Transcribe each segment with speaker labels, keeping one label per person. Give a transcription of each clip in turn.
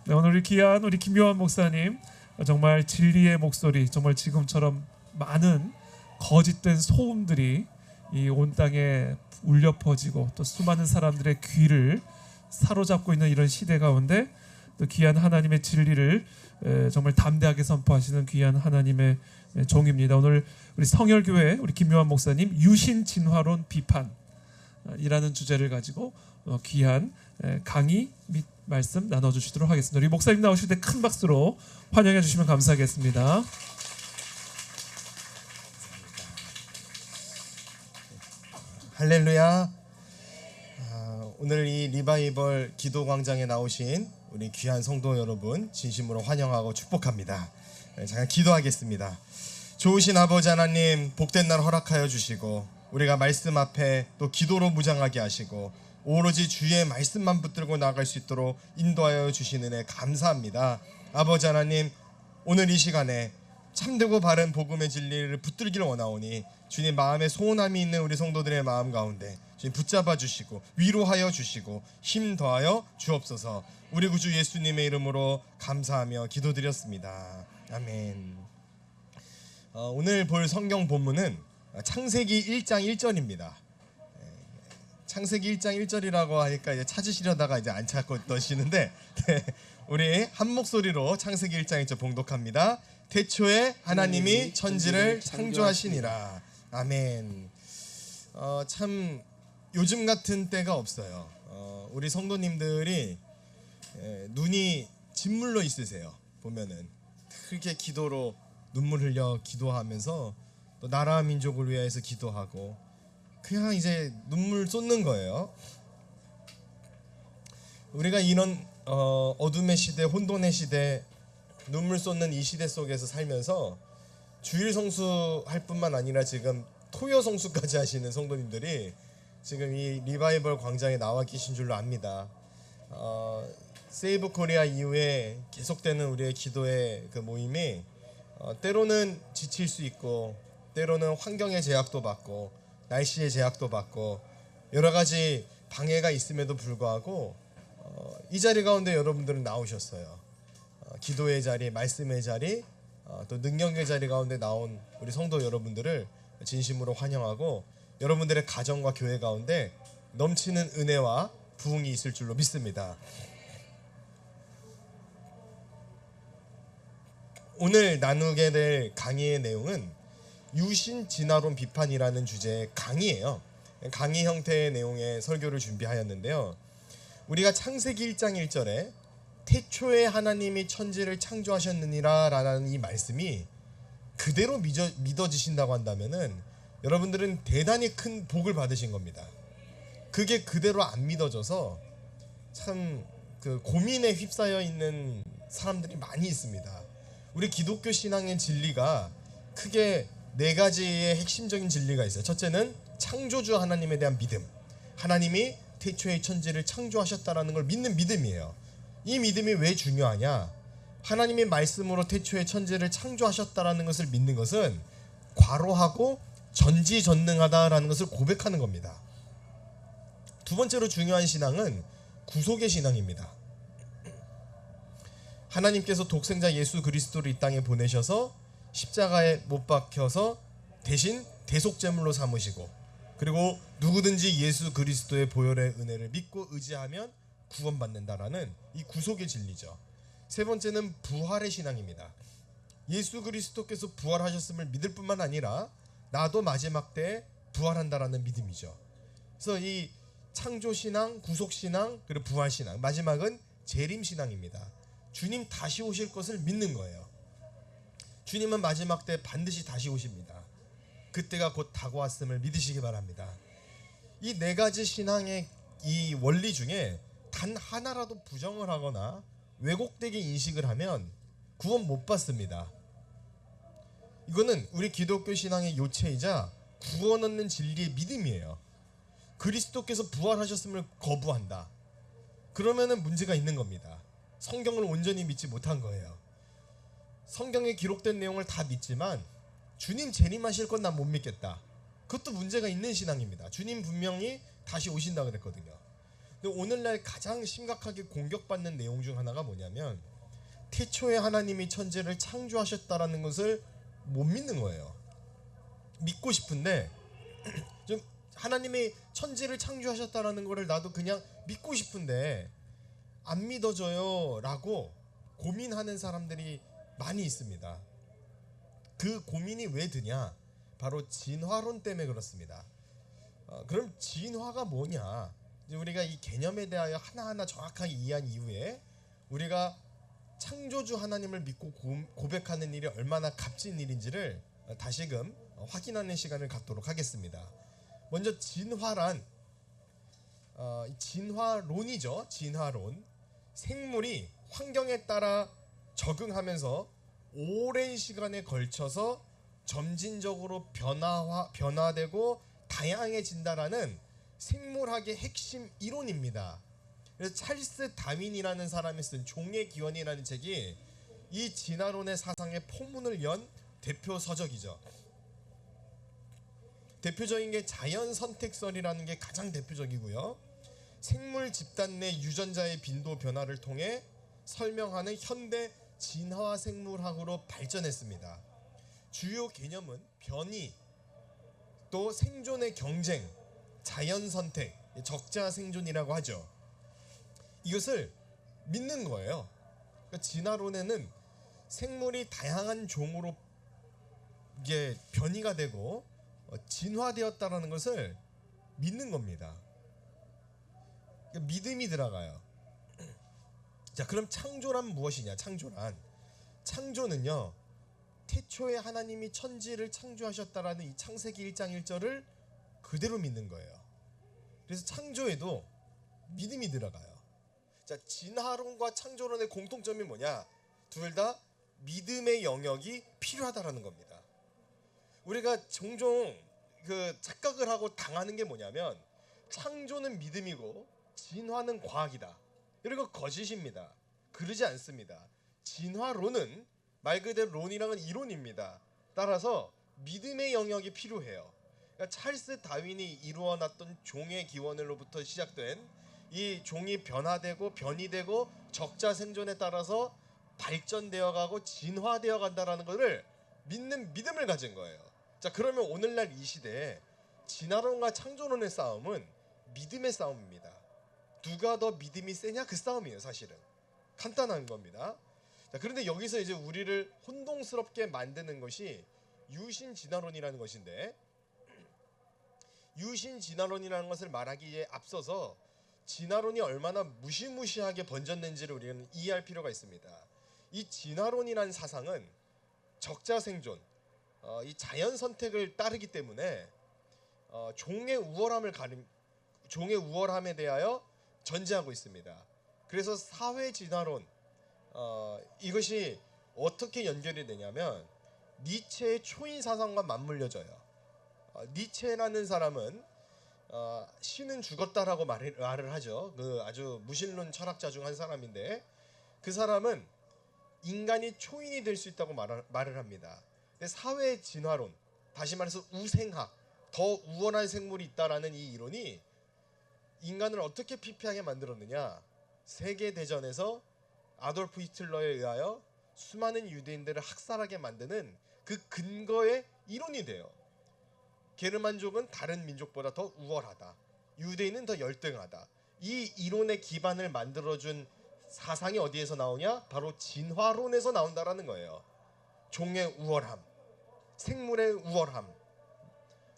Speaker 1: 네, 오늘 우리 귀한 우리 김요한 목사님 정말 진리의 목소리, 정말 지금처럼 많은 거짓된 소음들이 이 온 땅에 울려 퍼지고 또 수많은 사람들의 귀를 사로잡고 있는 이런 시대 가운데 또 귀한 하나님의 진리를 정말 담대하게 선포하시는 귀한 하나님의 종입니다. 오늘 우리 성혈교회 우리 김요한 목사님 유신 진화론 비판이라는 주제를 가지고 귀한 강의 및 말씀 나눠주시도록 하겠습니다. 우리 목사님 나오실 때 큰 박수로 환영해 주시면 감사하겠습니다.
Speaker 2: 할렐루야. 오늘 이 리바이벌 기도광장에 나오신 우리 귀한 성도 여러분 진심으로 환영하고 축복합니다. 잠깐 기도하겠습니다. 좋으신 아버지 하나님, 복된 날 허락하여 주시고 우리가 말씀 앞에 또 기도로 무장하게 하시고 오로지 주의 말씀만 붙들고 나아갈 수 있도록 인도하여 주시는 은혜 감사합니다. 아버지 하나님, 오늘 이 시간에 참되고 바른 복음의 진리를 붙들기를 원하오니 주님 마음에 소원함이 있는 우리 성도들의 마음 가운데 주님 붙잡아 주시고 위로하여 주시고 힘 더하여 주옵소서. 우리 구주 예수님의 이름으로 감사하며 기도드렸습니다. 아멘. 오늘 볼 성경 본문은 창세기 1장 1절입니다. 창세기 1장 1절이라고 하니까 이제 찾으시려다가 이제 안 찾으시는데 우리 한 목소리로 창세기 1장 1절 봉독합니다. 태초에 하나님이 천지를 창조하시니라. 아멘. 참 요즘 같은 때가 없어요. 우리 성도님들이 눈이 진물로 있으세요. 보면은 그렇게 기도로 눈물 흘려 기도하면서 또 나라 민족을 위해서 기도하고 그냥 이제 눈물 쏟는 거예요. 우리가 이런 어둠의 시대, 혼돈의 시대, 눈물 쏟는 이 시대 속에서 살면서 주일 성수할 뿐만 아니라 지금 토요 성수까지 하시는 성도님들이 지금 이 리바이벌 광장에 나와 계신 줄로 압니다. 세이브 코리아 이후에 계속되는 우리의 기도의 그 모임이 때로는 지칠 수 있고 때로는 환경의 제약도 받고 날씨의 제약도 받고 여러 가지 방해가 있음에도 불구하고 이 자리 가운데 여러분들은 나오셨어요. 기도의 자리, 말씀의 자리, 또 능력의 자리 가운데 나온 우리 성도 여러분들을 진심으로 환영하고 여러분들의 가정과 교회 가운데 넘치는 은혜와 부흥이 있을 줄로 믿습니다. 오늘 나누게 될 강의의 내용은 유신 진화론 비판이라는 주제의 강의예요. 강의 형태의 내용의 설교를 준비하였는데요. 우리가 창세기 1장 1절에 태초에 하나님이 천지를 창조하셨느니라 라는 이 말씀이 그대로 믿어지신다고 한다면은 여러분들은 대단히 큰 복을 받으신 겁니다. 그게 그대로 안 믿어져서 참 그 고민에 휩싸여 있는 사람들이 많이 있습니다. 우리 기독교 신앙의 진리가 크게 네 가지의 핵심적인 진리가 있어요. 첫째는 창조주 하나님에 대한 믿음. 하나님이 태초에 천지를 창조하셨다라는 걸 믿는 믿음이에요. 이 믿음이 왜 중요하냐? 하나님의 말씀으로 태초에 천지를 창조하셨다라는 것을 믿는 것은 과로하고 전지전능하다라는 것을 고백하는 겁니다. 두 번째로 중요한 신앙은 구속의 신앙입니다. 하나님께서 독생자 예수 그리스도를 이 땅에 보내셔서 십자가에 못 박혀서 대신 대속제물로 삼으시고 그리고 누구든지 예수 그리스도의 보혈의 은혜를 믿고 의지하면 구원받는다라는 이 구속의 진리죠. 세 번째는 부활의 신앙입니다. 예수 그리스도께서 부활하셨음을 믿을 뿐만 아니라 나도 마지막 때에 부활한다라는 믿음이죠. 그래서 이 창조신앙, 구속신앙, 그리고 부활신앙, 마지막은 재림신앙입니다. 주님 다시 오실 것을 믿는 거예요. 주님은 마지막 때 반드시 다시 오십니다. 그때가 곧 다가왔음을 믿으시기 바랍니다. 이 네 가지 신앙의 이 원리 중에 단 하나라도 부정을 하거나 왜곡되게 인식을 하면 구원 못 받습니다. 이거는 우리 기독교 신앙의 요체이자 구원 얻는 진리의 믿음이에요. 그리스도께서 부활하셨음을 거부한다. 그러면은 문제가 있는 겁니다. 성경을 온전히 믿지 못한 거예요. 성경에 기록된 내용을 다 믿지만 주님 재림하실 건 난 못 믿겠다. 그것도 문제가 있는 신앙입니다. 주님 분명히 다시 오신다 그랬거든요. 근데 오늘날 가장 심각하게 공격받는 내용 중 하나가 뭐냐면 태초에 하나님이 천지를 창조하셨다라는 것을 못 믿는 거예요. 믿고 싶은데 좀 하나님이 천지를 창조하셨다라는 거를 나도 그냥 믿고 싶은데 안 믿어져요라고 고민하는 사람들이 많이 있습니다. 그 고민이 왜 드냐? 바로 진화론 때문에 그렇습니다. 그럼 진화가 뭐냐? 이제 우리가 이 개념에 대하여 하나하나 정확하게 이해한 이후에 우리가 창조주 하나님을 믿고 고백하는 일이 얼마나 값진 일인지를 다시금 확인하는 시간을 갖도록 하겠습니다. 먼저 진화란 진화론이죠. 진화론. 생물이 환경에 따라 적응하면서 오랜 시간에 걸쳐서 점진적으로 변화되고 다양해진다라는 생물학의 핵심 이론입니다. 그래서 찰스 다윈이라는 사람이 쓴 종의 기원이라는 책이 이 진화론의 사상의 포문을 연 대표 서적이죠. 대표적인 게 자연 선택설이라는 게 가장 대표적이고요. 생물 집단 내 유전자의 빈도 변화를 통해 설명하는 현대 진화 생물학으로 발전했습니다. 주요 개념은 변이, 또 생존의 경쟁, 자연 선택, 적자 생존이라고 하죠. 이것을 믿는 거예요. 그러니까 진화론에는 생물이 다양한 종으로 이게 변이가 되고 진화되었다라는 것을 믿는 겁니다. 그러니까 믿음이 들어가요. 자, 그럼 창조란 무엇이냐? 창조는요, 태초에 하나님이 천지를 창조하셨다라는 이 창세기 1장 1절을 그대로 믿는 거예요. 그래서 창조에도 믿음이 들어가요. 자, 진화론과 창조론의 공통점이 뭐냐? 둘 다 믿음의 영역이 필요하다라는 겁니다. 우리가 종종 그 착각을 하고 당하는 게 뭐냐면 창조는 믿음이고 진화는 과학이다. 이거 거짓입니다. 그러지 않습니다. 진화론은 말 그대로 론이랑은 이론입니다. 따라서 믿음의 영역이 필요해요. 그러니까 찰스 다윈이 이루어놨던 종의 기원으로부터 시작된 이 종이 변화되고 변이되고 적자 생존에 따라서 발전되어가고 진화되어 간다라는 것을 믿는 믿음을 가진 거예요. 자, 그러면 오늘날 이 시대에 진화론과 창조론의 싸움은 믿음의 싸움입니다. 누가 더 믿음이 세냐 그 싸움이에요. 사실은 간단한 겁니다. 자, 그런데 여기서 이제 우리를 혼동스럽게 만드는 것이 유신 진화론이라는 것인데, 유신 진화론이라는 것을 말하기에 앞서서 진화론이 얼마나 무시무시하게 번졌는지를 우리는 이해할 필요가 있습니다. 이 진화론이라는 사상은 적자 생존, 이 자연 선택을 따르기 때문에 종의 우월함에 대하여 전제하고 있습니다. 그래서 사회 진화론, 이것이 어떻게 연결이 되냐면 니체의 초인 사상과 맞물려져요. 니체라는 사람은 신은 죽었다라고 말을 하죠. 그 아주 무신론 철학자 중 한 사람인데, 그 사람은 인간이 초인이 될 수 있다고 말을 합니다. 근데 사회 진화론, 다시 말해서 우생학, 더 우월한 생물이 있다라는 이 이론이 인간을 어떻게 피폐하게 만들었느냐? 세계대전에서 아돌프 히틀러에 의하여 수많은 유대인들을 학살하게 만드는 그 근거의 이론이 돼요. 게르만족은 다른 민족보다 더 우월하다. 유대인은 더 열등하다. 이 이론의 기반을 만들어준 사상이 어디에서 나오냐? 바로 진화론에서 나온다라는 거예요. 종의 우월함, 생물의 우월함,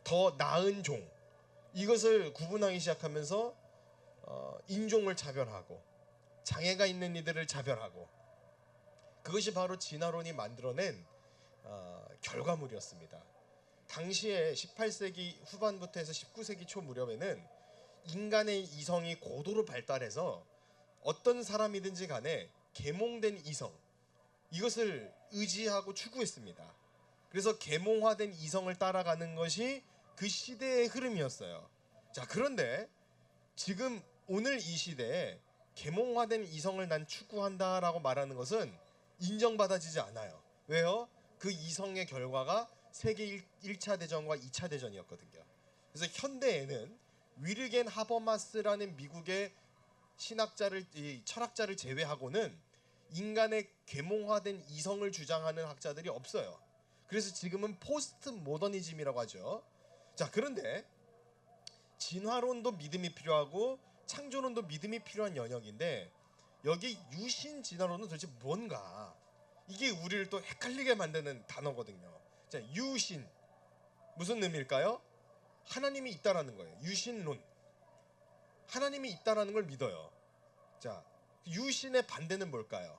Speaker 2: 더 나은 종, 이것을 구분하기 시작하면서 인종을 차별하고 장애가 있는 이들을 차별하고, 그것이 바로 진화론이 만들어낸 결과물이었습니다. 당시에 18세기 후반부터 해서 19세기 초 무렵에는 인간의 이성이 고도로 발달해서 어떤 사람이든지 간에 계몽된 이성, 이것을 의지하고 추구했습니다. 그래서 계몽화된 이성을 따라가는 것이 그 시대의 흐름이었어요. 자, 그런데 지금 오늘 이 시대에 계몽화된 이성을 난 추구한다라고 말하는 것은 인정받아지지 않아요. 왜요? 그 이성의 결과가 세계 1차 대전과 2차 대전이었거든요. 그래서 현대에는 위르겐 하버마스라는 미국의 신학자를 이 철학자를 제외하고는 인간의 계몽화된 이성을 주장하는 학자들이 없어요. 그래서 지금은 포스트 모더니즘이라고 하죠. 자, 그런데 진화론도 믿음이 필요하고 창조론도 믿음이 필요한 영역인데 여기 유신 진화론은 도대체 뭔가, 이게 우리를 또 헷갈리게 만드는 단어거든요. 자, 유신 무슨 의미일까요? 하나님이 있다라는 거예요. 유신론, 하나님이 있다라는 걸 믿어요. 자, 유신의 반대는 뭘까요?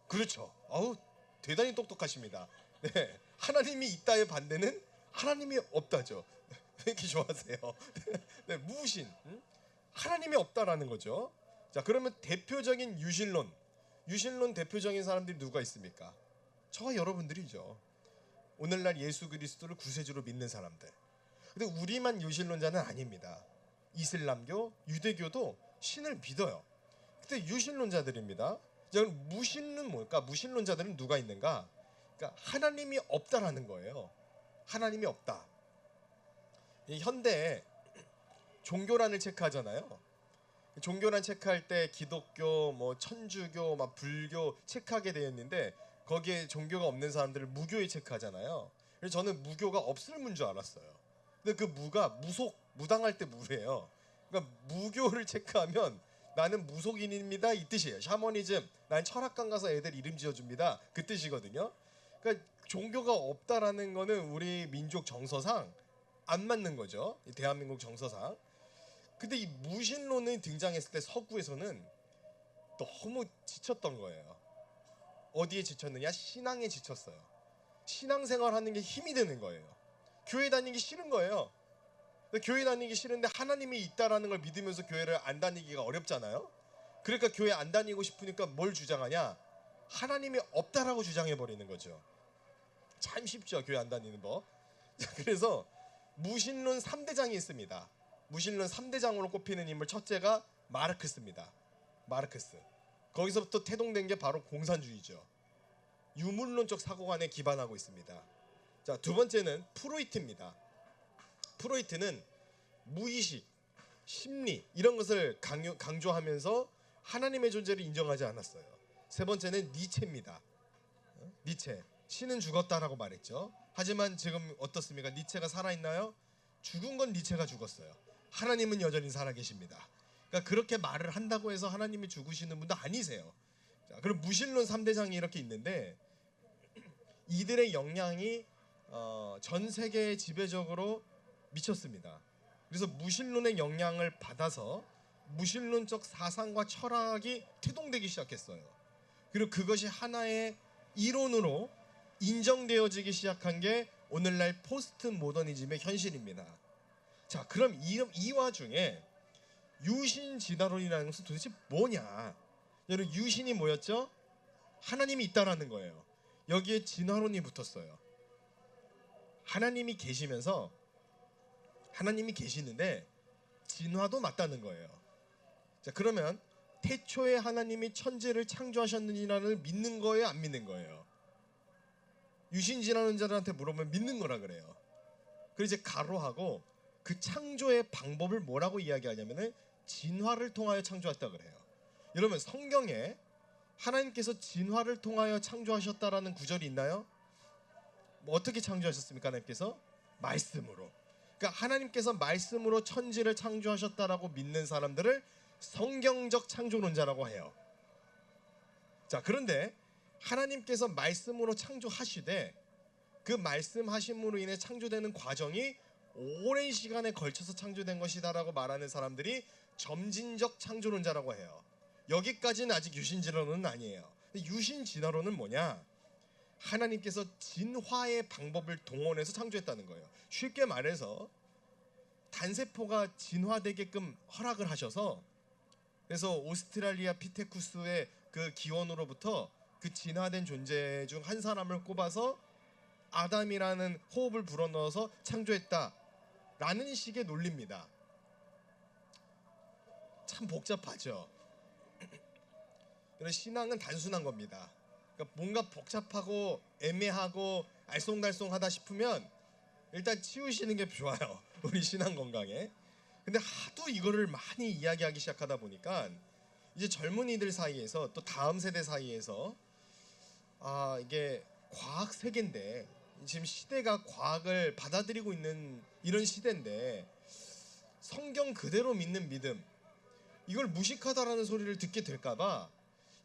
Speaker 2: 그렇죠. 어우, 대단히 똑똑하십니다. 네, 하나님이 있다의 반대는 하나님이 없다죠. 왜 이렇게 좋아하세요? 네, 무신, 하나님이 없다라는 거죠. 자, 그러면 대표적인 유신론 대표적인 사람들이 누가 있습니까? 저와 여러분들이죠. 오늘날 예수 그리스도를 구세주로 믿는 사람들. 근데 우리만 유신론자는 아닙니다. 이슬람교, 유대교도 신을 믿어요. 근데 유신론자들입니다. 자, 그럼 무신은 뭘까? 무신론자들은 누가 있는가? 그러니까 하나님이 없다라는 거예요. 하나님이 없다. 이 현대에 종교란을 체크하잖아요. 종교란 체크할 때 기독교, 뭐 천주교, 막 불교 체크하게 되어 있는데 거기에 종교가 없는 사람들을 무교에 체크하잖아요. 그래서 저는 무교가 없을 문 줄 알았어요. 근데 그 무가 무당할 때 무래요. 그러니까 무교를 체크하면 나는 무속인입니다 이 뜻이에요. 샤머니즘, 난 철학관 가서 애들 이름 지어줍니다 그 뜻이거든요. 그러니까 종교가 없다라는 거는 우리 민족 정서상 안 맞는 거죠. 이 대한민국 정서상. 근데 이 무신론이 등장했을 때 서구에서는 너무 지쳤던 거예요. 어디에 지쳤느냐? 신앙에 지쳤어요. 신앙생활 하는 게 힘이 드는 거예요. 교회 다니기 싫은 거예요. 근데 교회 다니기 싫은데 하나님이 있다라는 걸 믿으면서 교회를 안 다니기가 어렵잖아요. 그러니까 교회 안 다니고 싶으니까 뭘 주장하냐? 하나님이 없다라고 주장해 버리는 거죠. 참 쉽죠, 교회 안 다니는 법. 그래서 무신론 3대장이 있습니다. 무신론 3대장으로 꼽히는 인물 첫째가 마르크스입니다. 마르크스. 거기서부터 태동된 게 바로 공산주의죠. 유물론적 사고관에 기반하고 있습니다. 자, 두 번째는 프로이트입니다. 프로이트는 무의식, 심리 이런 것을 강조하면서 하나님의 존재를 인정하지 않았어요. 세 번째는 니체입니다. 니체. 신은 죽었다라고 말했죠. 하지만 지금 어떻습니까? 니체가 살아있나요? 죽은 건 니체가 죽었어요. 하나님은 여전히 살아계십니다. 그러니까 그렇게 말을 한다고 해서 하나님이 죽으시는 분도 아니세요. 자, 그럼 무신론 3대장이 이렇게 있는데 이들의 영향이 전 세계에 지배적으로 미쳤습니다. 그래서 무신론의 영향을 받아서 무신론적 사상과 철학이 태동되기 시작했어요. 그리고 그것이 하나의 이론으로 인정되어지기 시작한 게 오늘날 포스트 모더니즘의 현실입니다. 자, 그럼 이 와중에 유신 진화론이라는 것은 도대체 뭐냐? 여러분, 유신이 뭐였죠? 하나님이 있다라는 거예요. 여기에 진화론이 붙었어요. 하나님이 계시는데 진화도 맞다는 거예요. 자, 그러면 태초에 하나님이 천지를 창조하셨느니라는 믿는 거예요, 안 믿는 거예요? 유신 진화론자들한테 물어보면 믿는 거라 그래요. 그래서 이제 가로하고 그 창조의 방법을 뭐라고 이야기하냐면은 진화를 통하여 창조했다 그래요. 여러분, 성경에 하나님께서 진화를 통하여 창조하셨다라는 구절이 있나요? 뭐 어떻게 창조하셨습니까? 하나님께서 말씀으로. 그러니까 하나님께서 말씀으로 천지를 창조하셨다라고 믿는 사람들을 성경적 창조론자라고 해요. 자, 그런데 하나님께서 말씀으로 창조하시되 그 말씀하심으로 인해 창조되는 과정이 오랜 시간에 걸쳐서 창조된 것이다라고 말하는 사람들이 점진적 창조론자라고 해요. 여기까지는 아직 유신진화론은 아니에요. 유신진화론은 뭐냐? 하나님께서 진화의 방법을 동원해서 창조했다는 거예요. 쉽게 말해서 단세포가 진화되게끔 허락을 하셔서, 그래서 오스트랄리아 피테쿠스의 그 기원으로부터 그 진화된 존재 중 한 사람을 꼽아서 아담이라는 호흡을 불어넣어서 창조했다라는 식의 논리입니다. 참 복잡하죠. 그래서 신앙은 단순한 겁니다. 그러니까 뭔가 복잡하고 애매하고 알쏭달쏭하다 싶으면 일단 치우시는 게 좋아요. 우리 신앙 건강에. 근데 하도 이거를 많이 이야기하기 시작하다 보니까 이제 젊은이들 사이에서 또 다음 세대 사이에서 이게 과학 세계인데 지금 시대가 과학을 받아들이고 있는 이런 시대인데 성경 그대로 믿는 믿음 이걸 무식하다라는 소리를 듣게 될까봐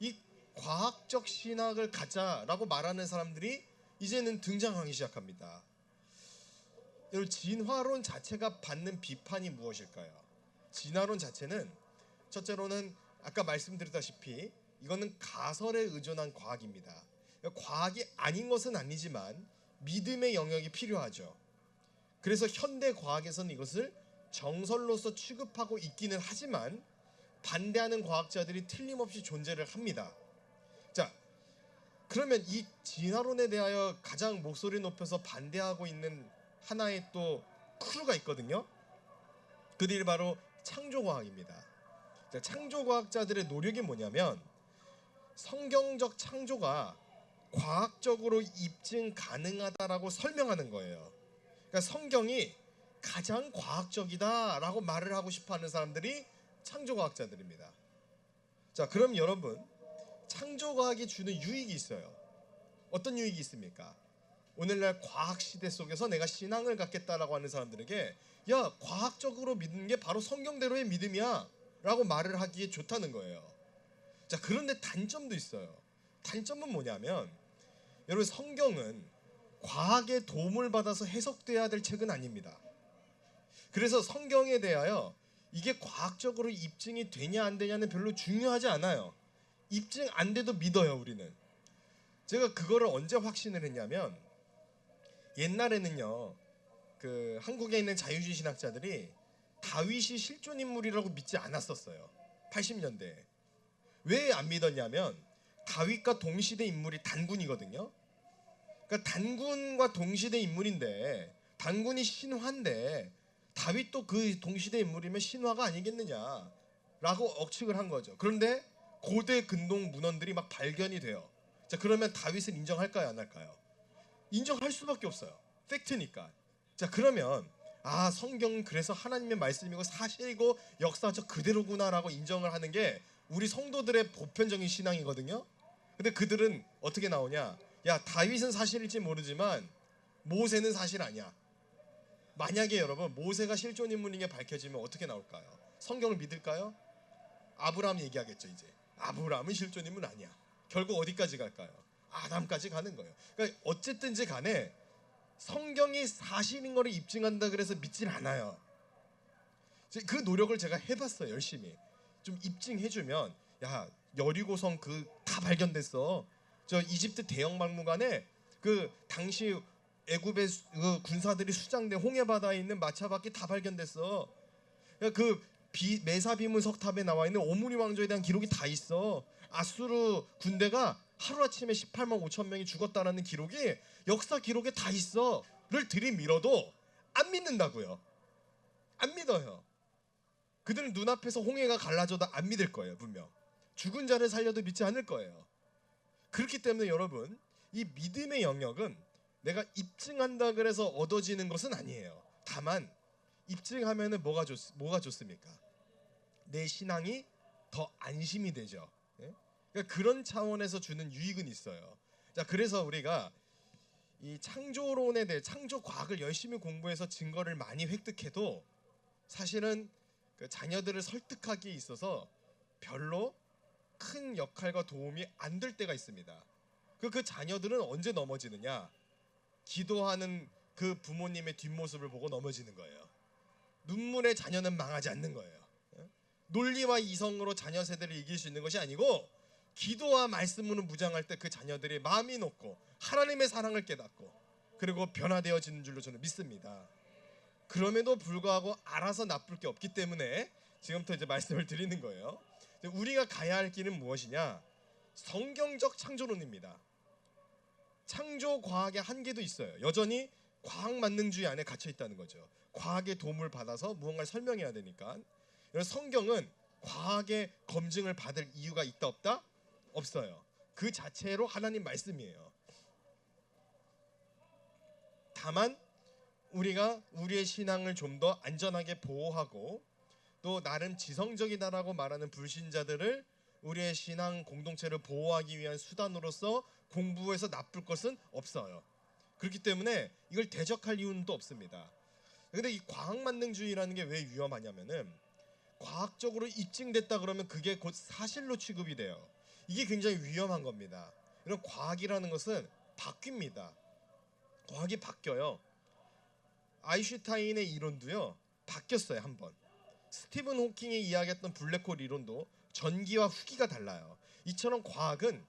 Speaker 2: 이 과학적 신학을 가자라고 말하는 사람들이 이제는 등장하기 시작합니다. 여러분, 진화론 자체가 받는 비판이 무엇일까요? 진화론 자체는 첫째로는 아까 말씀드렸다시피 이거는 가설에 의존한 과학입니다. 과학이 아닌 것은 아니지만 믿음의 영역이 필요하죠. 그래서 현대 과학에서는 이것을 정설로서 취급하고 있기는 하지만 반대하는 과학자들이 틀림없이 존재를 합니다. 자, 그러면 이 진화론에 대하여 가장 목소리 높여서 반대하고 있는 하나의 또 크루가 있거든요. 그들이 바로 창조과학입니다. 자, 창조과학자들의 노력이 뭐냐면 성경적 창조가 과학적으로 입증 가능하다라고 설명하는 거예요. 그러니까 성경이 가장 과학적이다라고 말을 하고 싶어하는 사람들이 창조과학자들입니다. 자, 그럼 여러분, 창조과학이 주는 유익이 있어요. 어떤 유익이 있습니까? 오늘날 과학 시대 속에서 내가 신앙을 갖겠다라고 하는 사람들에게 야, 과학적으로 믿는 게 바로 성경대로의 믿음이야 라고 말을 하기에 좋다는 거예요. 자, 그런데 단점도 있어요. 단점은 뭐냐면 여러분, 성경은 과학의 도움을 받아서 해석돼야 될 책은 아닙니다. 그래서 성경에 대하여 이게 과학적으로 입증이 되냐 안 되냐는 별로 중요하지 않아요. 입증 안 돼도 믿어요, 우리는. 제가 그거를 언제 확신을 했냐면 옛날에는요, 그 한국에 있는 자유주의 신학자들이 다윗이 실존 인물이라고 믿지 않았었어요. 80년대에. 왜 안 믿었냐면 다윗과 동시대 인물이 단군이거든요. 그러니까 단군과 동시대 인물인데 단군이 신화인데 다윗도 그 동시대 인물이면 신화가 아니겠느냐라고 억측을 한 거죠. 그런데 고대 근동 문헌들이 막 발견이 돼요. 자, 그러면 다윗은 인정할까요, 안 할까요? 인정할 수밖에 없어요. 팩트니까. 자, 그러면 성경은 그래서 하나님의 말씀이고 사실이고 역사적 그대로구나라고 인정을 하는 게 우리 성도들의 보편적인 신앙이거든요. 근데 그들은 어떻게 나오냐? 야, 다윗은 사실일지 모르지만 모세는 사실 아니야. 만약에 여러분 모세가 실존 인물인 게 밝혀지면 어떻게 나올까요? 성경을 믿을까요? 아브라함 얘기하겠죠. 이제 아브라함은 실존 인물 아니야. 결국 어디까지 갈까요? 아담까지 가는 거예요. 그러니까 어쨌든지 간에 성경이 사실인 거를 입증한다 그래서 믿진 않아요. 그 노력을 제가 해봤어요. 열심히 좀 입증해주면 야, 여리고성 그 다 발견됐어. 저 이집트 대영박물관에 그 당시 애굽의 그 군사들이 수장된 홍해바다에 있는 마차바퀴 다 발견됐어. 그 메사비문 석탑에 나와 있는 오므리 왕조에 대한 기록이 다 있어. 아수르 군대가 하루아침에 18만 5천 명이 죽었다라는 기록이 역사 기록에 다 있어를 들이밀어도 안 믿는다고요. 안 믿어요. 그들은 눈앞에서 홍해가 갈라져도 안 믿을 거예요. 분명 죽은 자를 살려도 믿지 않을 거예요. 그렇기 때문에 여러분, 이 믿음의 영역은 내가 입증한다 그래서 얻어지는 것은 아니에요. 다만 입증하면은 뭐가 좋습니까? 내 신앙이 더 안심이 되죠. 예? 그러니까 그런 차원에서 주는 유익은 있어요. 자, 그래서 우리가 이 창조론에 대해 창조 과학을 열심히 공부해서 증거를 많이 획득해도 사실은 그 자녀들을 설득하기에 있어서 별로 큰 역할과 도움이 안 될 때가 있습니다. 그 자녀들은 언제 넘어지느냐? 기도하는 그 부모님의 뒷모습을 보고 넘어지는 거예요. 눈물의 자녀는 망하지 않는 거예요. 논리와 이성으로 자녀 세대를 이길 수 있는 것이 아니고 기도와 말씀으로 무장할 때 그 자녀들이 마음이 높고 하나님의 사랑을 깨닫고 그리고 변화되어지는 줄로 저는 믿습니다. 그럼에도 불구하고 알아서 나쁠 게 없기 때문에 지금부터 이제 말씀을 드리는 거예요. 우리가 가야 할 길은 무엇이냐? 성경적 창조론입니다. 창조 과학의 한계도 있어요. 여전히 과학 만능주의 안에 갇혀 있다는 거죠. 과학의 도움을 받아서 무언가를 설명해야 되니까. 성경은 과학의 검증을 받을 이유가 있다 없다? 없어요. 그 자체로 하나님 말씀이에요. 다만 우리가 우리의 신앙을 좀 더 안전하게 보호하고 또 나름 지성적이다라고 말하는 불신자들을 우리의 신앙 공동체를 보호하기 위한 수단으로서 공부해서 나쁠 것은 없어요. 그렇기 때문에 이걸 대적할 이유는 또 없습니다. 근데 이 과학만능주의라는 게 왜 위험하냐면은 과학적으로 입증됐다 그러면 그게 곧 사실로 취급이 돼요. 이게 굉장히 위험한 겁니다. 이런 과학이라는 것은 바뀝니다. 과학이 바뀌어요. 아인슈타인의 이론도요 바뀌었어요 한번. 스티븐 호킹이 이야기했던 블랙홀 이론도 전기와 후기가 달라요. 이처럼 과학은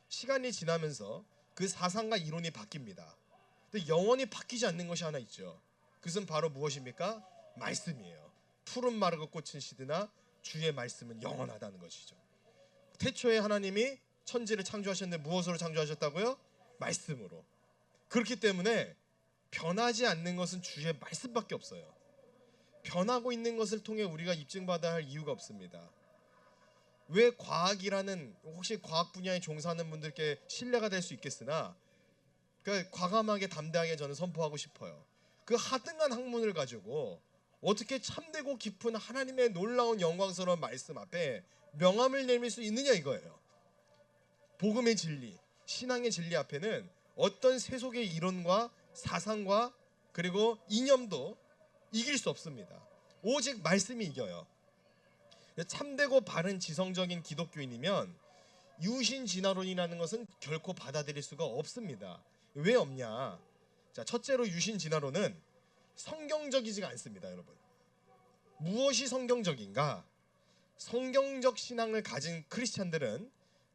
Speaker 2: 시간이 지나면서 그 사상과 이론이 바뀝니다. 근데 영원히 바뀌지 않는 것이 하나 있죠. 그것은 바로 무엇입니까? 말씀이에요. 푸른 마르고 꽃은 시드나 주의 말씀은 영원하다는 것이죠. 태초에 하나님이 천지를 창조하셨는데 무엇으로 창조하셨다고요? 말씀으로. 그렇기 때문에 변하지 않는 것은 주의 말씀밖에 없어요. 변하고 있는 것을 통해 우리가 입증받아야 할 이유가 없습니다. 왜 과학이라는, 혹시 과학 분야에 종사하는 분들께 신뢰가 될 수 있겠으나 그러니까 과감하게 담대하게 저는 선포하고 싶어요. 그 하등한 학문을 가지고 어떻게 참되고 깊은 하나님의 놀라운 영광스러운 말씀 앞에 명함을 내밀 수 있느냐 이거예요. 복음의 진리, 신앙의 진리 앞에는 어떤 세속의 이론과 사상과 그리고 이념도 이길 수 없습니다. 오직 말씀이 이겨요. 참되고 바른 지성적인 기독교인이면 유신진화론이라는 것은 결코 받아들일 수가 없습니다. 왜 없냐? 자, 첫째로 유신진화론은 성경적이지가 않습니다, 여러분. 무엇이 성경적인가? 성경적 신앙을 가진 크리스찬들은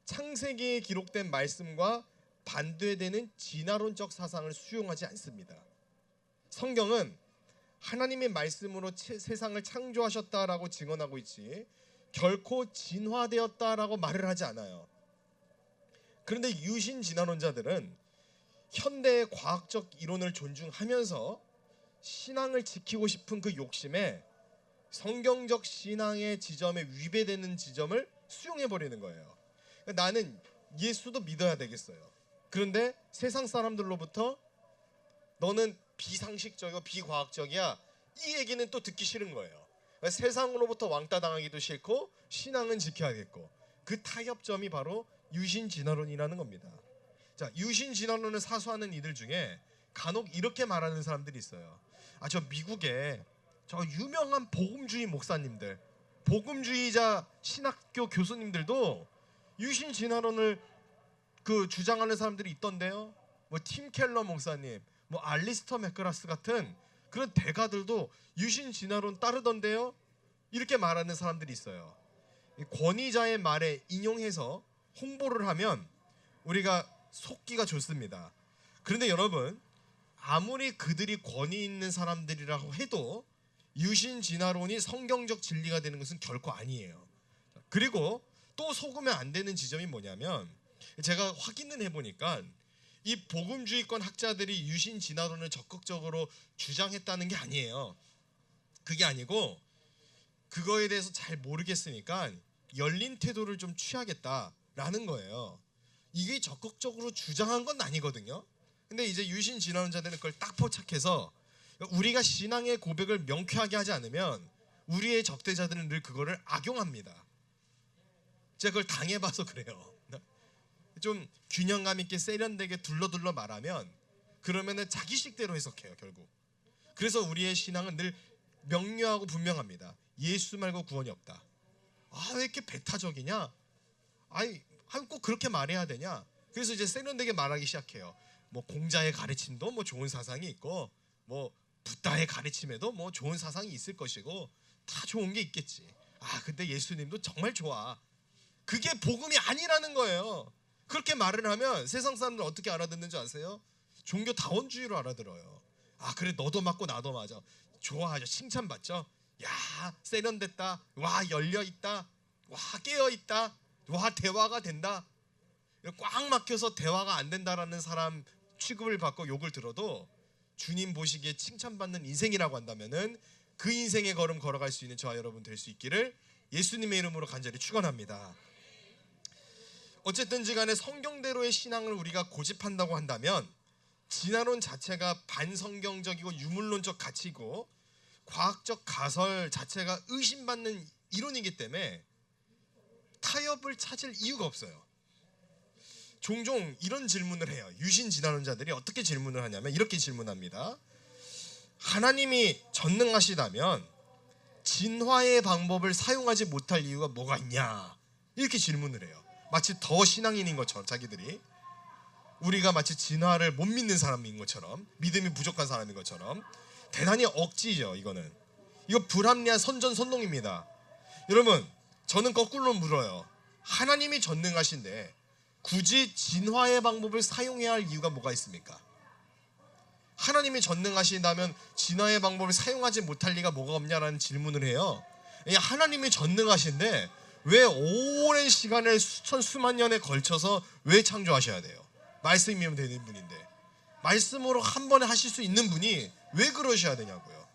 Speaker 2: 창세기에 기록된 말씀과 반대되는 진화론적 사상을 수용하지 않습니다. 성경은 하나님의 말씀으로 세상을 창조하셨다라고 증언하고 있지 결코 진화되었다라고 말을 하지 않아요. 그런데 유신 진화론자들은 현대의 과학적 이론을 존중하면서 신앙을 지키고 싶은 그 욕심에 성경적 신앙의 지점에 위배되는 지점을 수용해버리는 거예요. 나는 예수도 믿어야 되겠어요. 그런데 세상 사람들로부터 너는 비상식적이고 비과학적이야, 이 얘기는 또 듣기 싫은 거예요. 세상으로부터 왕따 당하기도 싫고 신앙은 지켜야겠고, 그 타협점이 바로 유신진화론이라는 겁니다. 자, 유신진화론을 사수하는 이들 중에 간혹 이렇게 말하는 사람들이 있어요. 아, 저 미국에 저 유명한 복음주의 목사님들, 복음주의자 신학교 교수님들도 유신진화론을 주장하는 사람들이 있던데요. 뭐 팀 켈러 목사님, 뭐 알리스터 맥그라스 같은 그런 대가들도 유신진화론 따르던데요. 이렇게 말하는 사람들이 있어요. 권위자의 말에 인용해서 홍보를 하면 우리가 속기가 좋습니다. 그런데 여러분, 아무리 그들이 권위 있는 사람들이라고 해도 유신진화론이 성경적 진리가 되는 것은 결코 아니에요. 그리고 또 속으면 안 되는 지점이 뭐냐면, 제가 확인을 해보니까 이 복음주의권 학자들이 유신진화론을 적극적으로 주장했다는 게 아니에요. 그게 아니고 그거에 대해서 잘 모르겠으니까 열린 태도를 좀 취하겠다라는 거예요. 이게 적극적으로 주장한 건 아니거든요. 근데 이제 유신진화론자들은 그걸 딱 포착해서 우리가 신앙의 고백을 명쾌하게 하지 않으면 우리의 적대자들은 늘 그거를 악용합니다. 제가 그걸 당해봐서 그래요. 좀 균형감 있게 세련되게 둘러둘러 말하면 그러면은 자기식대로 해석해요, 결국. 그래서 우리의 신앙은 늘 명료하고 분명합니다. 예수 말고 구원이 없다. 아, 왜 이렇게 배타적이냐? 아니, 꼭 그렇게 말해야 되냐? 그래서 이제 세련되게 말하기 시작해요. 뭐 공자의 가르침도 뭐 좋은 사상이 있고, 뭐 붓다의 가르침에도 뭐 좋은 사상이 있을 것이고, 다 좋은 게 있겠지. 아, 근데 예수님도 정말 좋아. 그게 복음이 아니라는 거예요. 그렇게 말을 하면 세상 사람들 어떻게 알아듣는지 아세요? 종교다원주의로 알아들어요. 아, 그래, 너도 맞고 나도 맞아. 좋아하죠. 칭찬받죠. 야, 세련됐다. 와, 열려있다. 와, 깨어있다. 와, 대화가 된다. 꽉 막혀서 대화가 안 된다라는 사람 취급을 받고 욕을 들어도 주님 보시기에 칭찬받는 인생이라고 한다면은 그 인생의 걸음 걸어갈 수 있는 저와 여러분 될 수 있기를 예수님의 이름으로 간절히 축원합니다. 어쨌든지 간에 성경대로의 신앙을 우리가 고집한다고 한다면 진화론 자체가 반성경적이고 유물론적 가치고 과학적 가설 자체가 의심받는 이론이기 때문에 타협을 찾을 이유가 없어요. 종종 이런 질문을 해요. 유신 진화론자들이 어떻게 질문을 하냐면 이렇게 질문합니다. 하나님이 전능하시다면 진화의 방법을 사용하지 못할 이유가 뭐가 있냐? 이렇게 질문을 해요. 마치 더 신앙인인 것처럼 자기들이 우리가 마치 진화를 못 믿는 사람인 것처럼 믿음이 부족한 사람인 것처럼 대단히 억지죠. 이거 불합리한 선전선동입니다. 여러분 저는 거꾸로 물어요. 하나님이 전능하신데 굳이 진화의 방법을 사용해야 할 이유가 뭐가 있습니까? 하나님이 전능하신다면 진화의 방법을 사용하지 못할 리가 뭐가 없냐라는 질문을 해요. 하나님이 전능하신데 왜 오랜 시간을 수만 년에 걸쳐서 왜 창조하셔야 돼요? 말씀이면 되는 분인데 말씀으로 한 번에 하실 수 있는 분이 왜 그러셔야 되냐고요.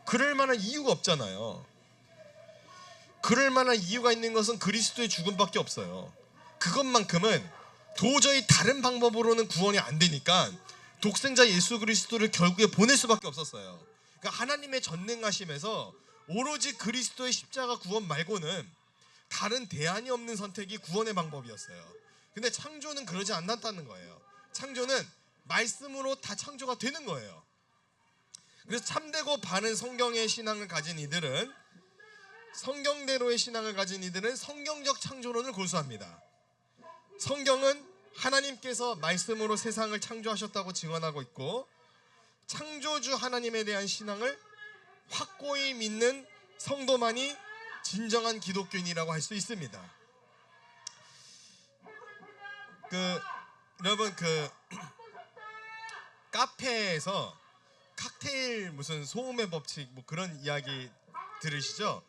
Speaker 2: 그럴 만한 이유가 없잖아요. 그럴 만한 이유가 있는 것은 그리스도의 죽음밖에 없어요. 그것만큼은 도저히 다른 방법으로는 구원이 안 되니까 독생자 예수 그리스도를 결국에 보낼 수밖에 없었어요. 그러니까 하나님의 전능하심에서 오로지 그리스도의 십자가 구원 말고는 다른 대안이 없는 선택이 구원의 방법이었어요. 근데 창조는 그러지 않았다는 거예요. 창조는 말씀으로 다 창조가 되는 거예요. 그래서 참되고 바른 성경의 신앙을 가진 이들은 성경대로의 신앙을 가진 이들은 성경적 창조론을 고수합니다. 성경은 하나님께서 말씀으로 세상을 창조하셨다고 증언하고 있고 창조주 하나님에 대한 신앙을 확고히 믿는 성도만이 진정한 기독교인이라고 할 수 있습니다. 여러분 카페에서 칵테일 무슨 소음의 법칙 뭐 그런 이야기 들으시죠?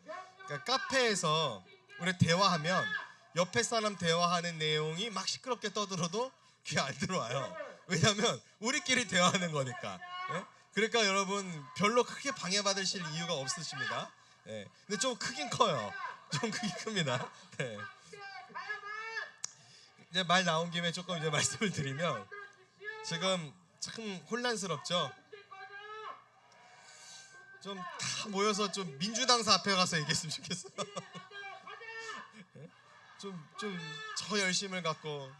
Speaker 2: 그러니까 카페에서 우리 대화하면 옆에 사람 대화하는 내용이 막 시끄럽게 떠들어도 귀에 안 들어와요. 왜냐하면 우리끼리 대화하는 거니까. 예? 그러니까 여러분 별로 크게 방해받으실 이유가 없으십니다. 예. 근데 좀 크긴 커요. 좀 크긴 큽니다. 네. 이제 말 나온 김에 조금 이제 말씀을 드리면 지금 참 혼란스럽죠. 좀 다 모여서 좀 민주당사 앞에 가서 얘기했으면 좋겠어요. 좀 저 열심을 갖고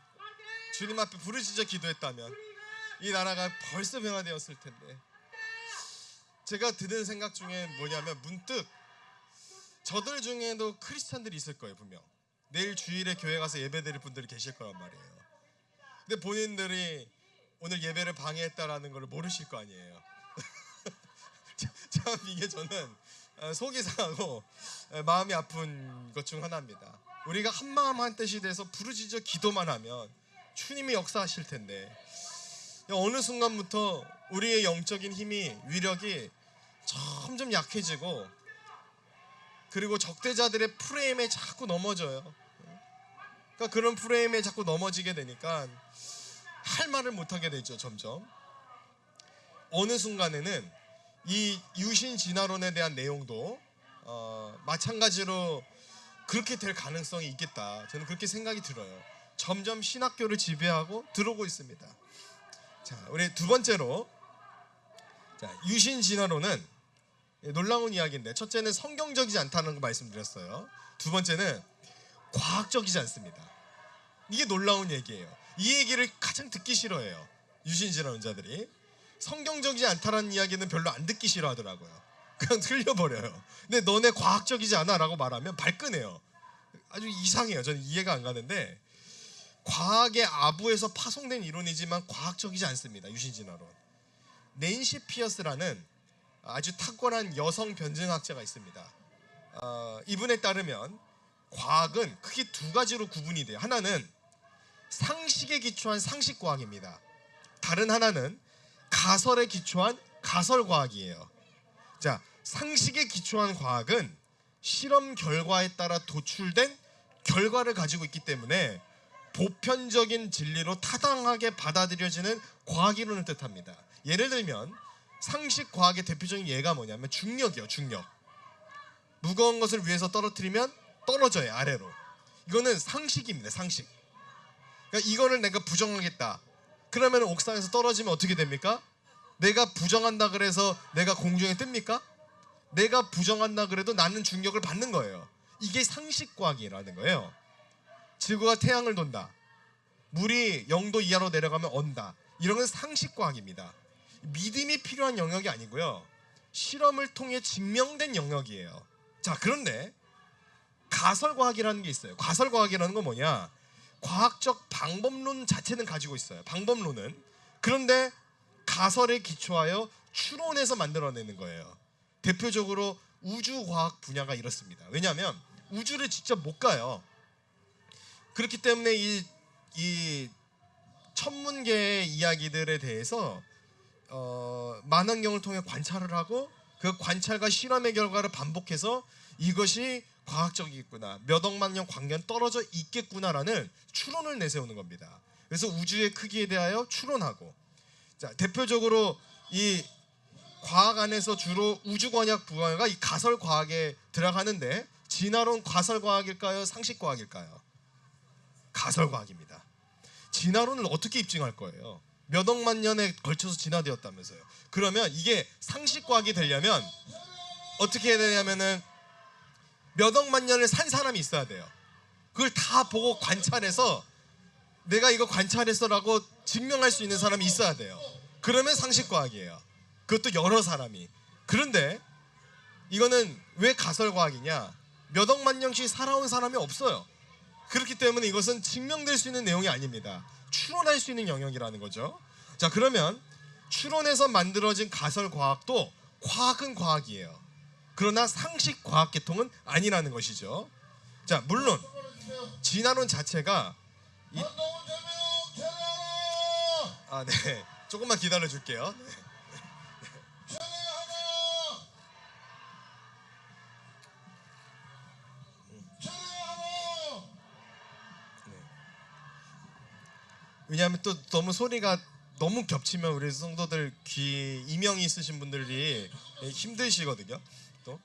Speaker 2: 주님 앞에 부르짖어 기도했다면 이 나라가 벌써 변화되었을 텐데. 제가 드는 생각 중에 뭐냐면 문득 저들 중에도 크리스찬들이 있을 거예요. 분명 내일 주일에 교회 가서 예배 드릴 분들이 계실 거란 말이에요. 근데 본인들이 오늘 예배를 방해했다라는 걸 모르실 거 아니에요. 참 이게 저는 속이 상하고 마음이 아픈 것 중 하나입니다. 우리가 한마음 한뜻이 돼서 부르짖어 기도만 하면 주님이 역사하실 텐데 어느 순간부터 우리의 영적인 힘이 위력이 점점 약해지고 그리고 적대자들의 프레임에 자꾸 넘어져요. 그러니까 그런 프레임에 자꾸 넘어지게 되니까 할 말을 못하게 되죠. 점점 어느 순간에는 이 유신 진화론에 대한 내용도 마찬가지로 그렇게 될 가능성이 있겠다. 저는 그렇게 생각이 들어요. 점점 신학교를 지배하고 들어오고 있습니다. 자, 우리 두 번째로 유신 진화론은 놀라운 이야기인데 첫째는 성경적이지 않다는 거 말씀드렸어요. 두 번째는 과학적이지 않습니다. 이게 놀라운 얘기예요. 이 얘기를 가장 듣기 싫어해요. 유신 진화론자들이. 성경적이지 않다라는 이야기는 별로 안 듣기 싫어하더라고요. 그냥 틀려버려요. 근데 너네 과학적이지 않아 라고 말하면 발끈해요. 아주 이상해요. 저는 이해가 안 가는데 과학의 아부에서 파송된 이론이지만 과학적이지 않습니다. 유신진화론. 낸시 피어스라는 아주 탁월한 여성 변증학자가 있습니다. 이분에 따르면 과학은 크게 두 가지로 구분이 돼요. 하나는 상식에 기초한 상식과학입니다. 다른 하나는 가설에 기초한 가설과학이에요. 자, 상식에 기초한 과학은 실험 결과에 따라 도출된 결과를 가지고 있기 때문에 보편적인 진리로 타당하게 받아들여지는 과학이론을 뜻합니다. 예를 들면 상식 과학의 대표적인 예가 뭐냐면 중력이요. 중력. 무거운 것을 위에서 떨어뜨리면 떨어져요. 아래로. 이거는 상식입니다. 상식. 그러니까 이거를 내가 부정하겠다. 그러면 옥상에서 떨어지면 어떻게 됩니까? 내가 부정한다 그래서 내가 공중에 뜹니까? 내가 부정한다 그래도 나는 중력을 받는 거예요. 이게 상식과학이라는 거예요. 지구가 태양을 돈다. 물이 0도 이하로 내려가면 언다. 이런 건 상식과학입니다. 믿음이 필요한 영역이 아니고요. 실험을 통해 증명된 영역이에요. 자, 그런데 가설과학이라는 게 있어요. 가설과학이라는 건 뭐냐? 과학적 방법론 자체는 가지고 있어요. 방법론은. 그런데 가설에 기초하여 추론해서 만들어내는 거예요. 대표적으로 우주과학 분야가 이렇습니다. 왜냐하면 우주를 직접 못 가요. 그렇기 때문에 이 천문계의 이야기들에 대해서 만원경을 통해 관찰을 하고 그 관찰과 실험의 결과를 반복해서 이것이 과학적이겠구나, 몇 억만 년 광년 떨어져 있겠구나라는 추론을 내세우는 겁니다. 그래서 우주의 크기에 대하여 추론하고, 자, 대표적으로 이 과학 안에서 주로 우주과학 분야가 이 가설과학에 들어가는데, 진화론 가설과학일까요? 상식과학일까요? 가설과학입니다. 진화론을 어떻게 입증할 거예요? 몇 억만 년에 걸쳐서 진화되었다면서요. 그러면 이게 상식과학이 되려면 어떻게 해야 되냐면은 몇 억만 년을 산 사람이 있어야 돼요. 그걸 다 보고 관찰해서 내가 이거 관찰했어라고 증명할 수 있는 사람이 있어야 돼요. 그러면 상식과학이에요. 그것도 여러 사람이. 그런데 이거는 왜 가설과학이냐? 몇 억만 년씩 살아온 사람이 없어요. 그렇기 때문에 이것은 증명될 수 있는 내용이 아닙니다. 추론할 수 있는 영역이라는 거죠. 자, 그러면 추론해서 만들어진 가설과학도 과학은 과학이에요. 그러나 상식과학 계통은 아니라는 것이죠. 자, 물론 진화론 자체가 네, 조금만 기다려 줄게요. 왜냐하면 또 너무 소리가 너무 겹치면 우리 성도들 귀 이명이 있으신 분들이 힘드시거든요. 또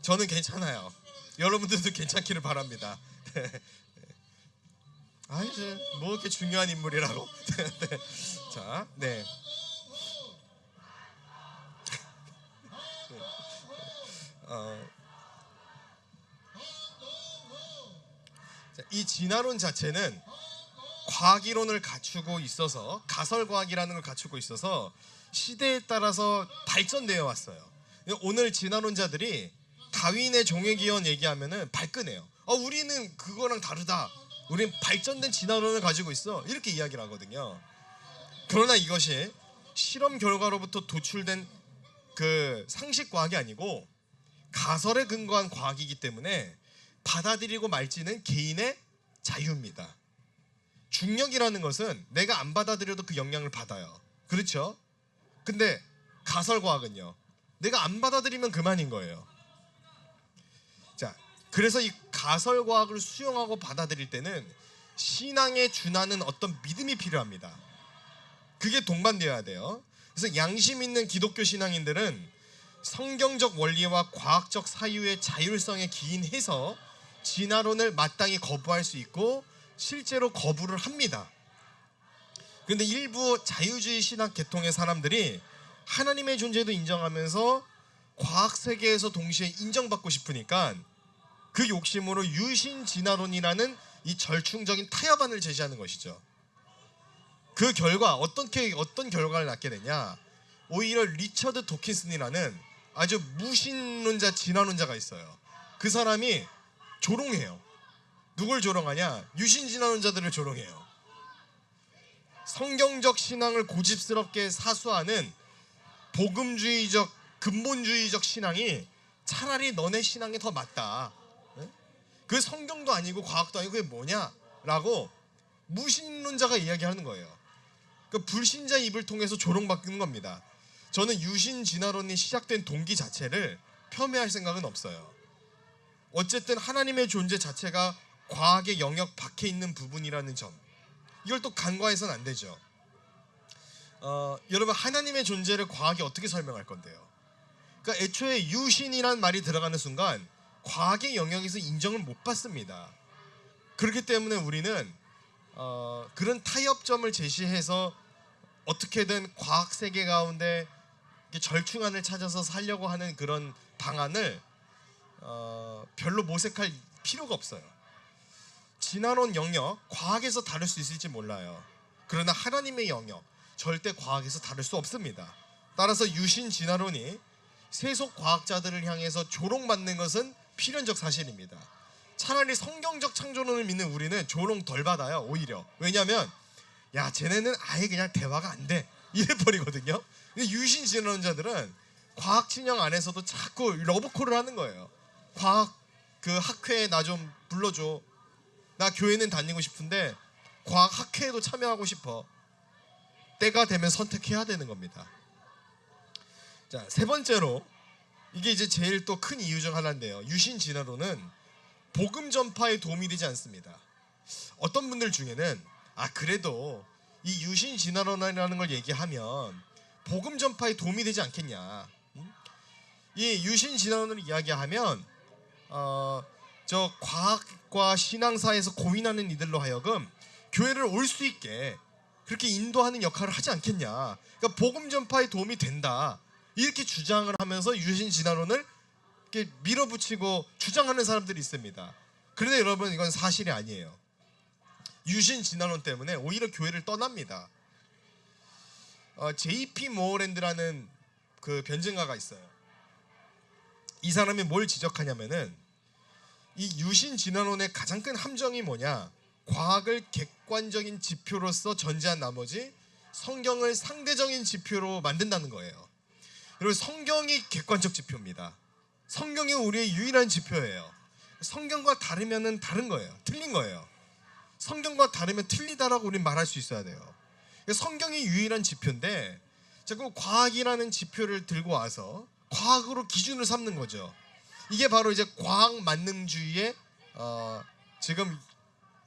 Speaker 2: 저는 괜찮아요. 여러분들도 괜찮기를 바랍니다. 이제 뭐 이렇게 중요한 인물이라고. 자, 네. 이 진화론 자체는 과학이론을 갖추고 있어서, 가설과학이라는 걸 갖추고 있어서 시대에 따라서 발전되어 왔어요. 오늘 진화론자들이 다윈의 종의기원 얘기하면은 발끈해요. 우리는 그거랑 다르다. 우린 발전된 진화론을 가지고 있어. 이렇게 이야기를 하거든요. 그러나 이것이 실험 결과로부터 도출된 그 상식과학이 아니고 가설에 근거한 과학이기 때문에 받아들이고 말지는 개인의 자유입니다. 중력이라는 것은 내가 안 받아들여도 그 영향을 받아요. 그렇죠? 근데 가설과학은요, 내가 안 받아들이면 그만인 거예요. 자, 그래서 이 가설과학을 수용하고 받아들일 때는 신앙에 준하는 어떤 믿음이 필요합니다. 그게 동반되어야 돼요. 그래서 양심 있는 기독교 신앙인들은 성경적 원리와 과학적 사유의 자율성에 기인해서 진화론을 마땅히 거부할 수 있고 실제로 거부를 합니다. 그런데 일부 자유주의 신학 계통의 사람들이 하나님의 존재도 인정하면서 과학 세계에서 동시에 인정받고 싶으니까 그 욕심으로 유신 진화론이라는 이 절충적인 타협안을 제시하는 것이죠. 그 결과 어떤 결과를 낳게 되냐? 오히려 리처드 도킨슨이라는 아주 무신론자 진화론자가 있어요. 그 사람이 조롱해요. 누굴 조롱하냐? 유신 진화론자들을 조롱해요. 성경적 신앙을 고집스럽게 사수하는 복음주의적 근본주의적 신앙이 차라리 너네 신앙이 더 맞다. 그 성경도 아니고 과학도 아니고 그게 뭐냐? 라고 무신론자가 이야기하는 거예요. 그 불신자 입을 통해서 조롱받는 겁니다. 저는 유신 진화론이 시작된 동기 자체를 폄훼할 생각은 없어요. 어쨌든 하나님의 존재 자체가 과학의 영역 밖에 있는 부분이라는 점, 이걸 또 간과해서는 안 되죠. 여러분, 하나님의 존재를 과학이 어떻게 설명할 건데요? 그러니까 애초에 유신이란 말이 들어가는 순간 과학의 영역에서 인정을 못 받습니다. 그렇기 때문에 우리는 그런 타협점을 제시해서 어떻게든 과학 세계 가운데 절충안을 찾아서 살려고 하는 그런 방안을 별로 모색할 필요가 없어요. 진화론 영역, 과학에서 다룰 수 있을지 몰라요. 그러나 하나님의 영역, 절대 과학에서 다룰 수 없습니다. 따라서 유신 진화론이 세속 과학자들을 향해서 조롱받는 것은 필연적 사실입니다. 차라리 성경적 창조론을 믿는 우리는 조롱 덜 받아요. 오히려. 왜냐하면 야 쟤네는 아예 그냥 대화가 안 돼 이래버리거든요. 근데 유신 진화론자들은 과학 진영 안에서도 자꾸 러브콜을 하는 거예요. 과학 그 학회에 나 좀 불러줘. 나 교회는 다니고 싶은데 과학 학회에도 참여하고 싶어. 때가 되면 선택해야 되는 겁니다. 자, 세 번째로 이게 이제 제일 또 큰 이유 중 하나인데요. 유신 진화론은 복음 전파에 도움이 되지 않습니다. 어떤 분들 중에는 그래도 이 유신 진화론이라는 걸 얘기하면 복음 전파에 도움이 되지 않겠냐. 이 유신 진화론을 이야기하면 저 과학과 신앙사에서 고민하는 이들로 하여금 교회를 올 수 있게 그렇게 인도하는 역할을 하지 않겠냐. 그러니까 복음 전파에 도움이 된다. 이렇게 주장을 하면서 유신 진화론을 이렇게 밀어붙이고 주장하는 사람들이 있습니다. 그런데 여러분 이건 사실이 아니에요. 유신 진화론 때문에 오히려 교회를 떠납니다. J.P. 모어랜드라는 그 변증가가 있어요. 이 사람이 뭘 지적하냐면은 이 유신 진화론의 가장 큰 함정이 뭐냐? 과학을 객관적인 지표로서 전제한 나머지 성경을 상대적인 지표로 만든다는 거예요. 그리고 성경이 객관적 지표입니다. 성경이 우리의 유일한 지표예요. 성경과 다르면은 다른 거예요. 틀린 거예요. 성경과 다르면 틀리다라고 우리는 말할 수 있어야 돼요. 성경이 유일한 지표인데 자꾸 과학이라는 지표를 들고 와서 과학으로 기준을 삼는 거죠. 이게 바로 이제 과학 만능주의의 지금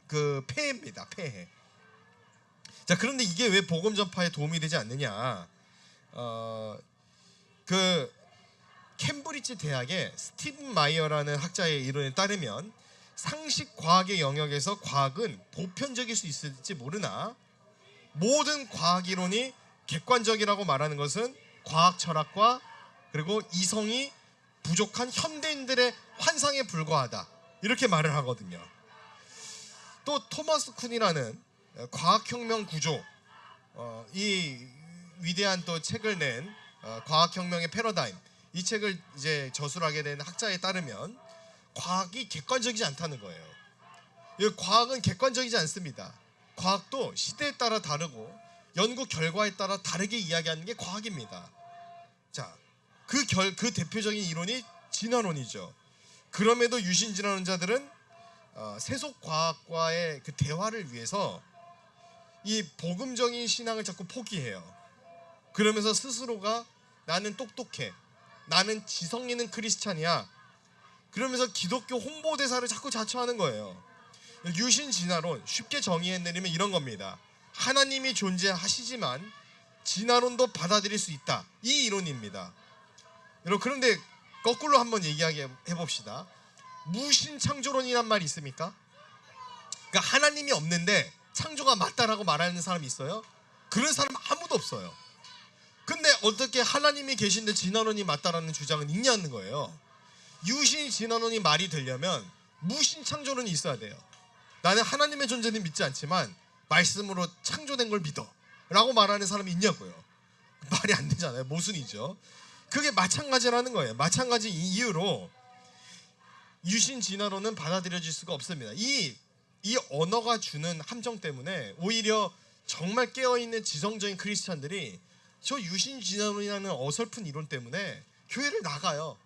Speaker 2: 그 폐해입니다. 폐해. 자, 그런데 이게 왜 복음 전파에 도움이 되지 않느냐? 그 캠브리지 대학의 스티븐 마이어라는 학자의 이론에 따르면 상식 과학의 영역에서 과학은 보편적일 수 있을지 모르나 모든 과학 이론이 객관적이라고 말하는 것은 과학 철학과 그리고 이성이 부족한 현대인들의 환상에 불과하다. 이렇게 말을 하거든요. 또 토마스 쿤이라는 과학혁명 구조, 이 위대한 또 책을 낸 과학혁명의 패러다임, 이 책을 이제 저술하게 된 학자에 따르면 과학이 객관적이지 않다는 거예요. 이 과학은 객관적이지 않습니다. 과학도 시대에 따라 다르고 연구 결과에 따라 다르게 이야기하는 게 과학입니다. 자, 그 대표적인 이론이 진화론이죠. 그럼에도 유신 진화론자들은 세속 과학과의 그 대화를 위해서 이 복음적인 신앙을 자꾸 포기해요. 그러면서 스스로가 나는 똑똑해, 나는 지성 있는 크리스찬이야. 그러면서 기독교 홍보대사를 자꾸 자처하는 거예요. 유신 진화론 쉽게 정의해내리면 이런 겁니다. 하나님이 존재하시지만 진화론도 받아들일 수 있다. 이 이론입니다. 여러분, 그런데 거꾸로 한번 얘기해 봅시다. 무신창조론이란 말이 있습니까? 그러니까 하나님이 없는데 창조가 맞다라고 말하는 사람이 있어요? 그런 사람 아무도 없어요. 근데 어떻게 하나님이 계신데 진화론이 맞다라는 주장은 있냐는 거예요. 유신 진화론이 말이 되려면 무신창조론이 있어야 돼요. 나는 하나님의 존재는 믿지 않지만 말씀으로 창조된 걸 믿어 라고 말하는 사람이 있냐고요. 말이 안 되잖아요. 모순이죠. 그게 마찬가지라는 거예요. 마찬가지 이유로 유신 진화론은 받아들여질 수가 없습니다. 이 언어가 주는 함정 때문에 오히려 정말 깨어있는 지성적인 크리스찬들이 저 유신 진화론이라는 어설픈 이론 때문에 교회를 나가요.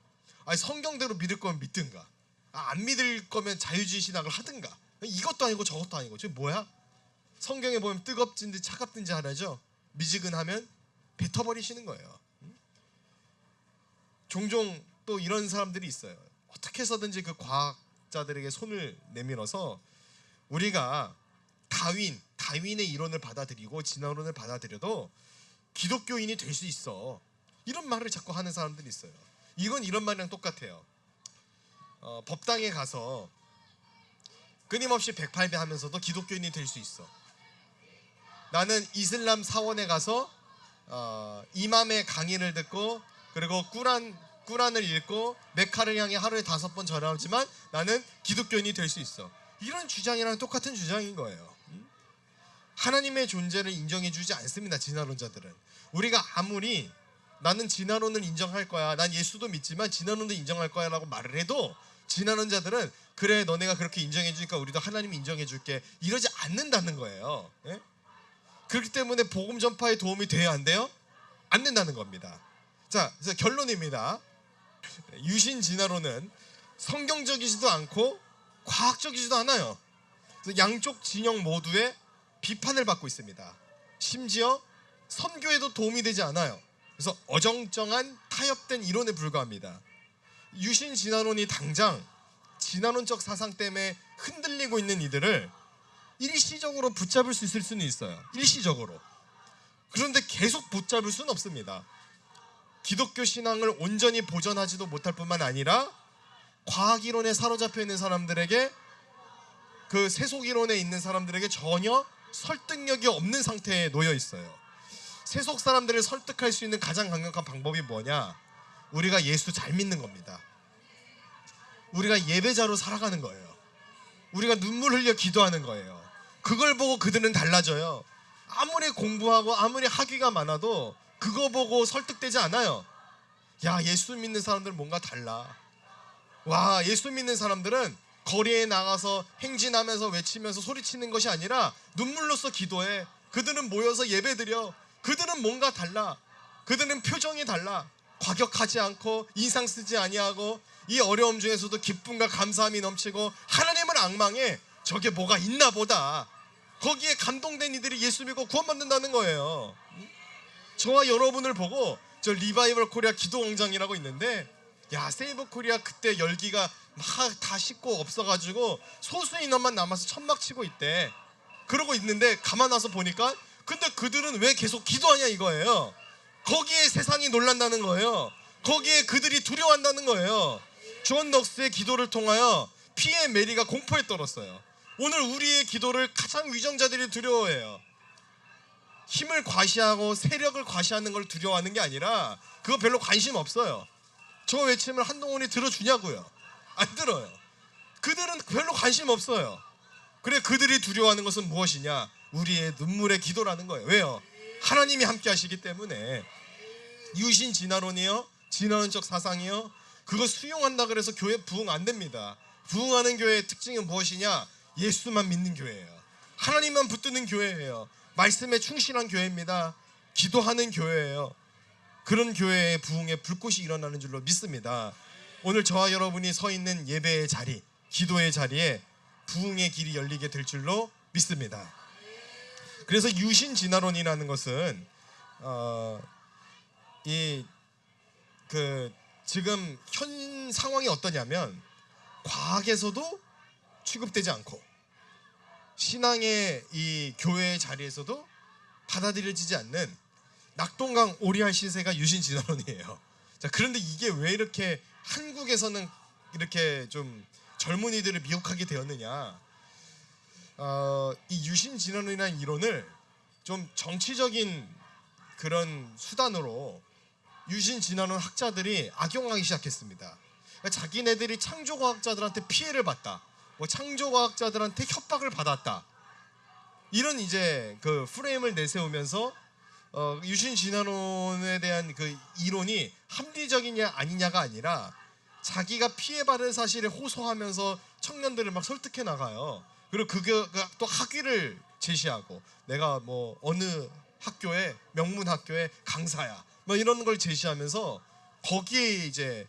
Speaker 2: 아니, 성경대로 믿을 거면 믿든가, 안 믿을 거면 자유주의 신학을 하든가. 이것도 아니고 저것도 아니고 저 뭐야? 성경에 보면 뜨겁든지 차갑든지 하나죠. 미지근하면 뱉어버리시는 거예요. 종종 또 이런 사람들이 있어요. 어떻게 해서든지 그 과학자들에게 손을 내밀어서 우리가 다윈의 이론을 받아들이고 진화론을 받아들여도 기독교인이 될 수 있어. 이런 말을 자꾸 하는 사람들이 있어요. 이건 이런 말이랑 똑같아요. 법당에 가서 끊임없이 108배 하면서도 기독교인이 될 수 있어. 나는 이슬람 사원에 가서 이맘의 강의를 듣고 그리고 꾸란을 읽고 메카를 향해 하루에 5번 절하지만 나는 기독교인이 될 수 있어. 이런 주장이랑 똑같은 주장인 거예요. 하나님의 존재를 인정해주지 않습니다. 진화론자들은. 우리가 아무리 나는 진화론을 인정할 거야, 난 예수도 믿지만 진화론도 인정할 거야 라고 말을 해도 진화론자들은 그래 너네가 그렇게 인정해주니까 우리도 하나님 인정해줄게 이러지 않는다는 거예요. 예? 그렇기 때문에 복음 전파에 도움이 돼야 안 돼요? 안 된다는 겁니다. 자, 그래서 결론입니다. 유신 진화론은 성경적이지도 않고 과학적이지도 않아요. 그래서 양쪽 진영 모두의 비판을 받고 있습니다. 심지어 선교에도 도움이 되지 않아요. 그래서 어정쩡한 타협된 이론에 불과합니다. 유신 진화론이 당장 진화론적 사상 때문에 흔들리고 있는 이들을 일시적으로 붙잡을 수 있을 수는 있어요. 일시적으로. 그런데 계속 붙잡을 수는 없습니다. 기독교 신앙을 온전히 보존하지도 못할 뿐만 아니라 과학이론에 사로잡혀 있는 사람들에게, 그 세속이론에 있는 사람들에게 전혀 설득력이 없는 상태에 놓여 있어요. 세속 사람들을 설득할 수 있는 가장 강력한 방법이 뭐냐? 우리가 예수 잘 믿는 겁니다. 우리가 예배자로 살아가는 거예요. 우리가 눈물 흘려 기도하는 거예요. 그걸 보고 그들은 달라져요. 아무리 공부하고 아무리 학위가 많아도 그거 보고 설득되지 않아요. 야, 예수 믿는 사람들은 뭔가 달라. 와, 예수 믿는 사람들은 거리에 나가서 행진하면서 외치면서 소리치는 것이 아니라 눈물로써 기도해. 그들은 모여서 예배드려. 그들은 뭔가 달라. 그들은 표정이 달라. 과격하지 않고 인상 쓰지 아니하고 이 어려움 중에서도 기쁨과 감사함이 넘치고 하나님을 앙망해. 저게 뭐가 있나 보다. 거기에 감동된 이들이 예수 믿고 구원받는다는 거예요. 저와 여러분을 보고 저 리바이벌 코리아 기도광장이라고 있는데, 야, 세이버 코리아 그때 열기가 막 다 식고 없어가지고 소수 인원만 남아서 천막 치고 있대. 그러고 있는데 가만 와서 보니까 근데 그들은 왜 계속 기도하냐 이거예요. 거기에 세상이 놀란다는 거예요. 거기에 그들이 두려워한다는 거예요. 존 넉스의 기도를 통하여 피의 메리가 공포에 떨었어요. 오늘 우리의 기도를 가장 위정자들이 두려워해요. 힘을 과시하고 세력을 과시하는 걸 두려워하는 게 아니라 그거 별로 관심 없어요. 저 외침을 한동훈이 들어주냐고요? 안 들어요. 그들은 별로 관심 없어요. 그래, 그들이 두려워하는 것은 무엇이냐? 우리의 눈물의 기도라는 거예요. 왜요? 하나님이 함께 하시기 때문에. 유신 진화론이요, 진화론적 사상이요, 그거 수용한다 그래서 교회 부흥 안 됩니다. 부흥하는 교회의 특징은 무엇이냐? 예수만 믿는 교회예요. 하나님만 붙드는 교회예요. 말씀에 충실한 교회입니다. 기도하는 교회예요. 그런 교회의 부흥의 불꽃이 일어나는 줄로 믿습니다. 오늘 저와 여러분이 서 있는 예배의 자리, 기도의 자리에 부흥의 길이 열리게 될 줄로 믿습니다. 그래서 유신 진화론이라는 것은 지금 현 상황이 어떠냐면 과학에서도 취급되지 않고 신앙의 이 교회의 자리에서도 받아들여지지 않는 낙동강 오리알 시세가 유신 진화론이에요. 자, 그런데 이게 왜 이렇게 한국에서는 이렇게 좀 젊은이들을 미혹하게 되었느냐? 이 유신 진화론이라는 이론을 좀 정치적인 그런 수단으로 유신 진화론 학자들이 악용하기 시작했습니다. 그러니까 자기네들이 창조과학자들한테 피해를 봤다, 뭐 창조과학자들한테 협박을 받았다, 이런 이제 그 프레임을 내세우면서 유신 진화론에 대한 그 이론이 합리적이냐 아니냐가 아니라 자기가 피해받은 사실에 호소하면서 청년들을 막 설득해 나가요. 그리고 그게 또 학위를 제시하고 내가 뭐 어느 학교에 명문 학교의 강사야 뭐 이런 걸 제시하면서 거기에 이제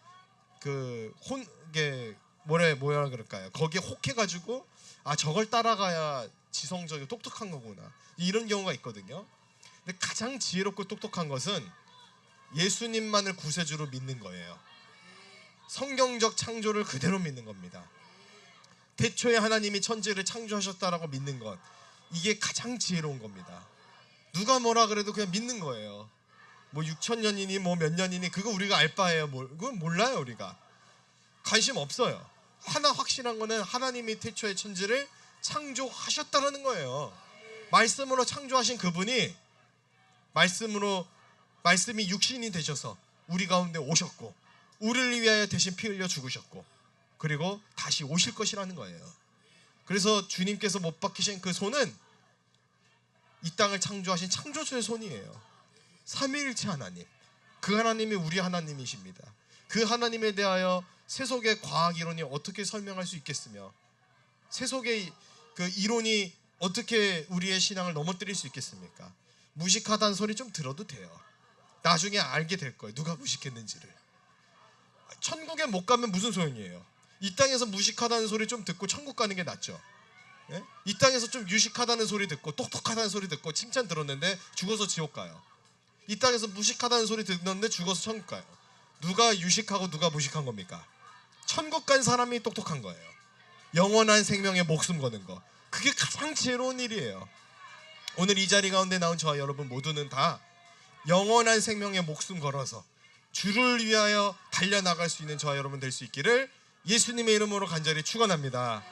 Speaker 2: 이게 뭐라 그럴까요? 거기에 혹해가지고 아, 저걸 따라가야 지성적이고 똑똑한 거구나, 이런 경우가 있거든요. 근데 가장 지혜롭고 똑똑한 것은 예수님만을 구세주로 믿는 거예요. 성경적 창조를 그대로 믿는 겁니다. 태초에 하나님이 천지를 창조하셨다라고 믿는 것, 이게 가장 지혜로운 겁니다. 누가 뭐라 그래도 그냥 믿는 거예요. 뭐 6,000년이니 뭐 몇 년이니 그거 우리가 알 바예요. 그건 몰라요. 우리가 관심 없어요. 하나 확실한 거는 하나님이 태초에 천지를 창조하셨다는 거예요. 말씀으로 창조하신 그분이 말씀으로 말씀이 육신이 되셔서 우리 가운데 오셨고 우리를 위하여 대신 피 흘려 죽으셨고 그리고 다시 오실 것이라는 거예요. 그래서 주님께서 못 박히신 그 손은 이 땅을 창조하신 창조주의 손이에요. 삼위일체 하나님, 그 하나님이 우리 하나님이십니다. 그 하나님에 대하여 세속의 과학 이론이 어떻게 설명할 수 있겠으며 세속의 그 이론이 어떻게 우리의 신앙을 넘어뜨릴 수 있겠습니까? 무식하다는 소리 좀 들어도 돼요. 나중에 알게 될 거예요. 누가 무식했는지를. 천국에 못 가면 무슨 소용이에요? 이 땅에서 무식하다는 소리 좀 듣고 천국 가는 게 낫죠. 예? 이 땅에서 좀 유식하다는 소리 듣고 똑똑하다는 소리 듣고 칭찬 들었는데 죽어서 지옥 가요. 이 땅에서 무식하다는 소리 듣는데 죽어서 천국 가요. 누가 유식하고 누가 무식한 겁니까? 천국 간 사람이 똑똑한 거예요. 영원한 생명에 목숨 거는 거. 그게 가장 지혜로운 일이에요. 오늘 이 자리 가운데 나온 저와 여러분 모두는 다 영원한 생명에 목숨 걸어서 주를 위하여 달려나갈 수 있는 저와 여러분 될 수 있기를 예수님의 이름으로 간절히 축원합니다.